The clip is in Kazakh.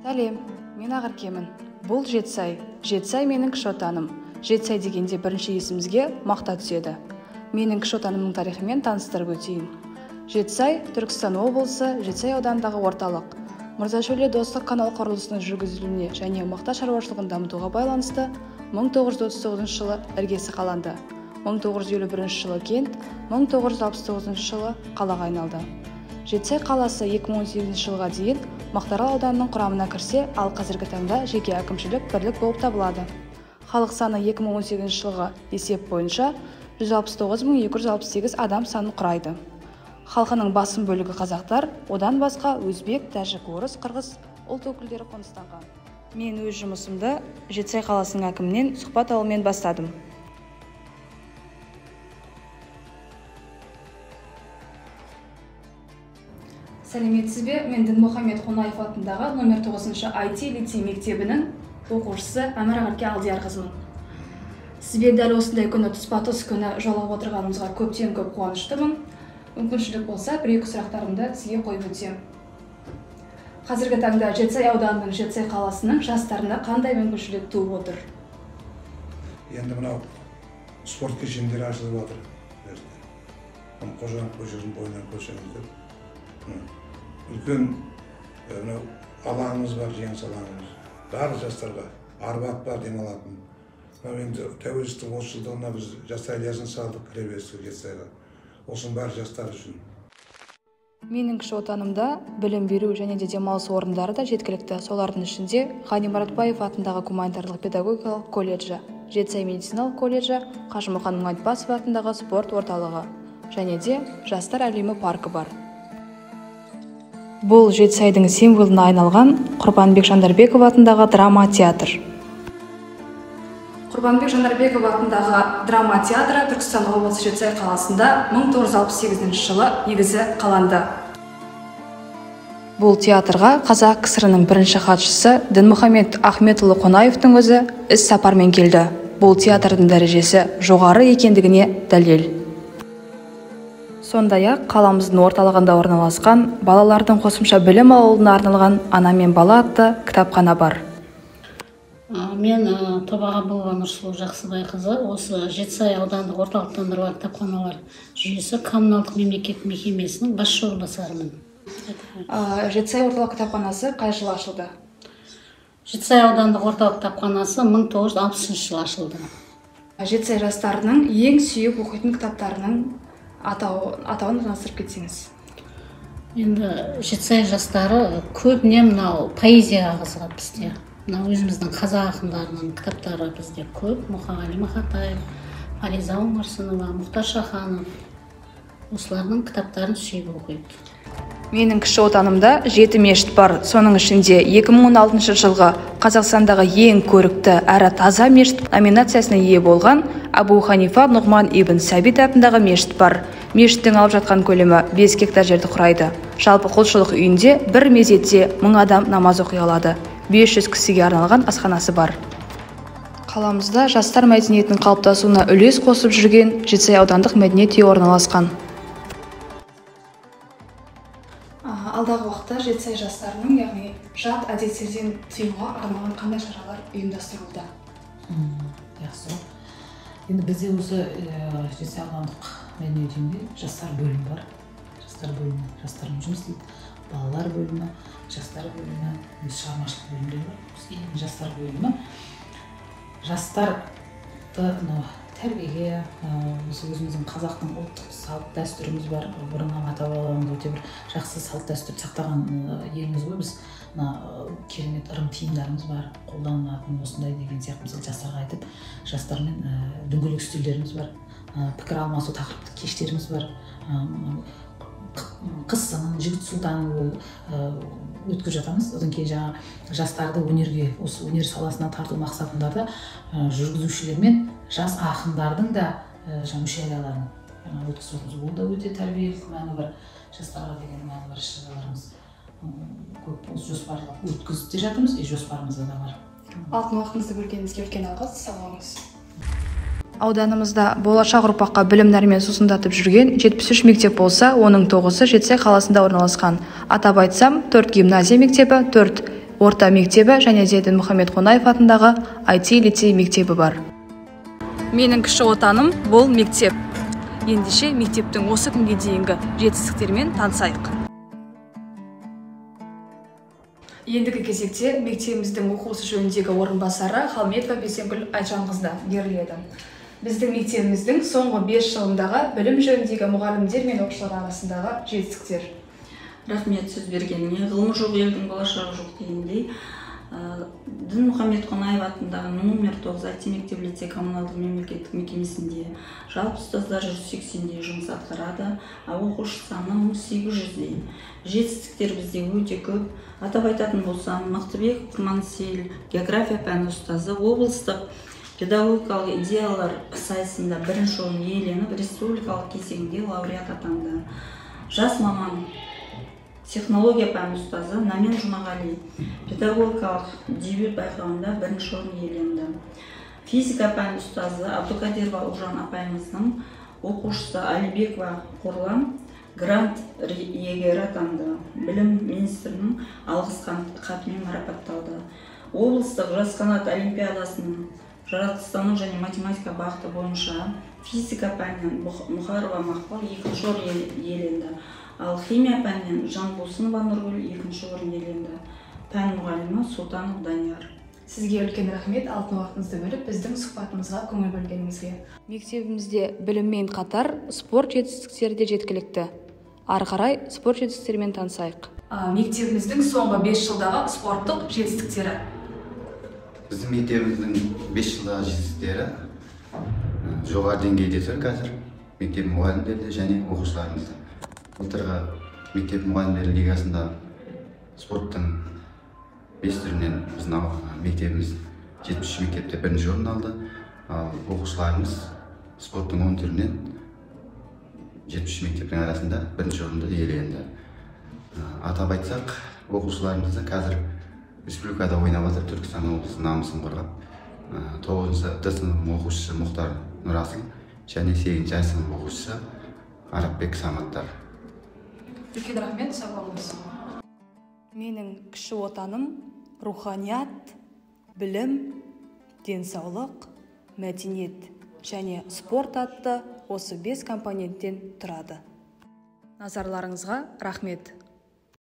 Сәлем, мен Ақеркемін. Бұл Жетісай. Жетісай менің кіші отаным. Жетісай дегенде бірінші есімізге мақта түседі. Менің кіші отанымның тарихымен таныстырып өтейін. Жетісай Түркістан облысы, Жетісай ауданындағы орталық. Мырзашөле достық канал құрылысының жүргізілуіне және мақта шаруашылығын дамытуға байланысты 1939 жылы іргесі қаланды. 1951 жылы кент, 1969 жылы қалаға айналды. Жетісай қаласы 2018 жылға дейін Мақтаарал ауданының құрамына кірсе, ал қазіргі таңда жеке әкімшілік бірлік болып табылады. Халық саны 2018 жылғы есеп бойынша 169.268 адам санын құрайды. Халқының басым бөлігі қазақтар, одан басқа өзбек, тәжік, орыс, қырғыз ұлт өкілдері қоныстанған. Мен өз жұмысымды Жетісай қаласының әкімінен сұхбат алумен бастадым. Сәлеметсіз бе? Мен Дінмұхамед Қонаев атындағы номер 9-шы IT лицей мектебінің оқушысы Әмір Ақерке Алдиярқызымын. Сізбе дәл осындай күні тұспа-тұс күні жолығып отырғанымызға көптен көп қуаныштымын. Мүмкіншілік болса, бір-екі сұрақтарымды сізге қойып өтсем. Қазіргі таңда Жетісай ауданының, Жетісай қаласының жастарына қандай мүмкіншілік туып отыр? Енді мынау спорт кешендері ашылып жатыр. Қожанов көшесінің бойынан көшеміздер. Үлкен алаңымыз бар, жеңіс алаңымыз. Барлық жастарға арбат бар, демалатын. Енді тәуелсіздіктің 30 жылдығына біз жастар аллеясын салдық, кіреберісті Жетісайға. Осының бәрі жастар үшін. Менің кіші отанымда білім беру және де демалыс орындары да жеткілікті. Солардың ішінде Ғани Маратбаев атындағы гуманитарлық педагогикалық колледжі, Жетісай медициналық колледжі, Қажымұқан Мұңайтпасов атындағы спорт орталығы және де жастар әлемі паркі бар. Бұл Жетісайдың символына айналған Құрбанбек Жандарбеков атындағы драма театр. Құрбанбек Жандарбеков атындағы драма театры Түркістан облысы Жетісай қаласында 1968 жылы негізі қаланды. Бұл театрға Қазақ КСР-ның бірінші хатшысы Дінмұхамед Ахметұлы Қонаевтың өзі іс сапармен келді. Бұл театрдың дәрежесі жоғары екендігіне дәлел. Сондай-ақ қаламыздың орталығында орналасқан балалардың қосымша білім алуына арналған «Ана мен бала» атты кітапхана бар. Мен Тобағабылова Нұрсұлу Жақсыбайқызы, осы Жетісай аудандық орталықтандырылған кітапханалар жүйесі коммуналдық мемлекеттік мекемесінің басшы орынбасарымын. Жетісай орталық кітапханасы қай жылы ашылды? Жетісай аудандық орталық кітапханасы 1960 жылы ашылды. Жетісай жастарының ең сүйіп оқитын кітаптарының атауын таныстырып кетсеңіз. Енді Жетісай жастары көбіне мынау поэзияға қызығады бізде. Мынау өзіміздің қазақ ақындарының кітаптары бізде көп. Мұқағали Мақатаев, Фариза Омарсынова, Мұхтар Шаханов. Осылардың кітаптарын сүйіп оқиды. Менің кіші отанымда 7 мешіт бар. Соның ішінде 2016 жылғы Қазақстандағы ең көрікті әрі таза мешіт номинациясына ие болған Абу Ханифа Нұғман ибн Сәбит атындағы мешіт бар. Мешіттің алып жатқан көлемі 5 гектар жерді құрайды. Жалпы құлшылық үйінде бір мезетте 1000 адам намаз оқи алады. 500 кісіге арналған асханасы бар. Қаламызда жастар мәдениетінің қалыптасуына үлес қосып жүрген Жетісай аудандық мәдениет үйі орналасқан. Алдағы уақытта Жетісай жастарының, яғни жат әдеттерден тыюға арналған қандай шаралар ұйымдастырылды? Жақсы. Енді бізде осы Жетісай аудандық мәдениет үйінде жастар бөлімі бар. Жастар бөлімі, жастармен жұмыс істейді. Балалар бөлімі, жастар бөлімі, шығармашылық бөлімдері бар. Осы жастар бөлімі жастарды тәрбиеге, осы өзіміздің қазақтың ұлттық салт дәстүріміз бар. Бұрыннан ата-бабаларымыз өте бір жақсы салт дәстүр сақтаған еліміз ғой. Біз керемет ырым тиымдарымыз бар, қолданылатын осындай деген сияқты мысалы жастарға айтып, жастармен дөңгелек үстелдеріміз бар, пікір алмасу тақырыптық кештеріміз бар. Қыз сынын, жігіт сұлтанын өткізіп жатамыз. Одан кейін жаңа жастарды өнерге, осы өнер саласына тарту мақсатында да жүргізушілер мен жас ақындардың да мүшәйраларын өткізіп жатырмыз. Бұл да өте тәрбиелік мәні бар, жастарға деген мәні бар іс-шараларымыз. Көп осы жоспарлап өткізіп те жатырмыз, жоспарымызда да бар. Алтын уақытыңызды бөлгеніңізге үлкен алғыс, сау болыңыз. Ауданымызда болашақ ұрпаққа білім нәрімен сусындатып жүрген 73 мектеп болса, оның 9-ы Жетісай қаласында орналасқан. Атап айтсам, 4 гимназия мектебі, 4 орта мектебі және Зейдін Мұхаммед Қонаев атындағы IT лицей мектебі бар. Менің кіші отаным бұл мектеп. Ендеше мектептің осы күнге дейінгі жетістіктерімен танысайық. Ендігі кезекте мектебіміздің оқусы жөніндегі орынбасары Халметова Бейсенкүл Айтжанқызы беріледі. Біздің мектебіміздің соңғы 5 жылындағы білім жөніндегі мұғалімдер мен оқушылар арасындағы жетістіктер. Рахмет сөз бергеніне. Ғылымы жоқ елдің болашағы жоқ дегендей, Дін Мұхаммед Қонаев атындағы номер 9 IT мектеп лицей коммуналдық мемлекеттік мекемесінде жалпы ұстаздар 180-дей жұмыс атқарады, оқушы саны 1800-дей. Жетістіктер бізде өте көп. Атап айтатын болсам, Мақтыбек Құрмансел география пәні ұстазы облыстық педагогикалық идеялар сайысында бірінші орын иеленіп, республикалық кезеңде лауреат атанды. Жас маман технология пәні ұстазы Намен Жұмағали педагогикалық дебют байқауында бірінші орын иеленді. Физика пәні ұстазы Абдукадирова Ұлжан апайымыздың оқушысы Алибекова Қорлан грант иегері атанды. Білім министрінің алғыс хатымен марапатталды. Облыстық жас қанат олимпиадасының жаратылыстану және математика бағыты бойынша физика пәнінен Мұхарова Мақпал екінші орын иеленді. Ал химия пәнінен Жанбосынова Нұргүл екінші орын иеленді. Пән мұғалімі Сұлтанов Данияр. Сізге үлкен рахмет, алтын уақытыңызды бөліп, біздің сұхбатымызға көңіл бөлгеніңізге. Мектебімізде біліммен қатар спорт жетістіктері де жеткілікті. Ары қарай спорт жетістіктерімен танысайық. Мектебіміздің соңғы 5 жылдағы спорттық жетістіктері. Біздің мектебіміздің 5 жылдағы жетістіктері жоғары деңгейде тұр қазір. Мектеп мұғалімдерді және оқушыларымызды. Былтырғы мектеп мұғалімдер лигасында спорттың 5 түрінен біздің мектебіміз 73 мектепте бірінші орын алды. Ал оқушыларымыз спорттың 10 түрінен 73 мектептің арасында бірінші орынды иеленді. Атап айтсақ, оқушыларымызды қазір республикада ойнап жатыр, Түркістан облысы намысын қорғап. 9-д сынып оқушысы Мұхтар Нұрасыл және 8-ші сынып оқушысы Арапбек Саматтар. Үлкен рахмет, сау болыңыз. Менің кіші отаным руханият, білім, денсаулық, мәдениет және спорт атты осы 5 компоненттен тұрады. Назарларыңызға рахмет.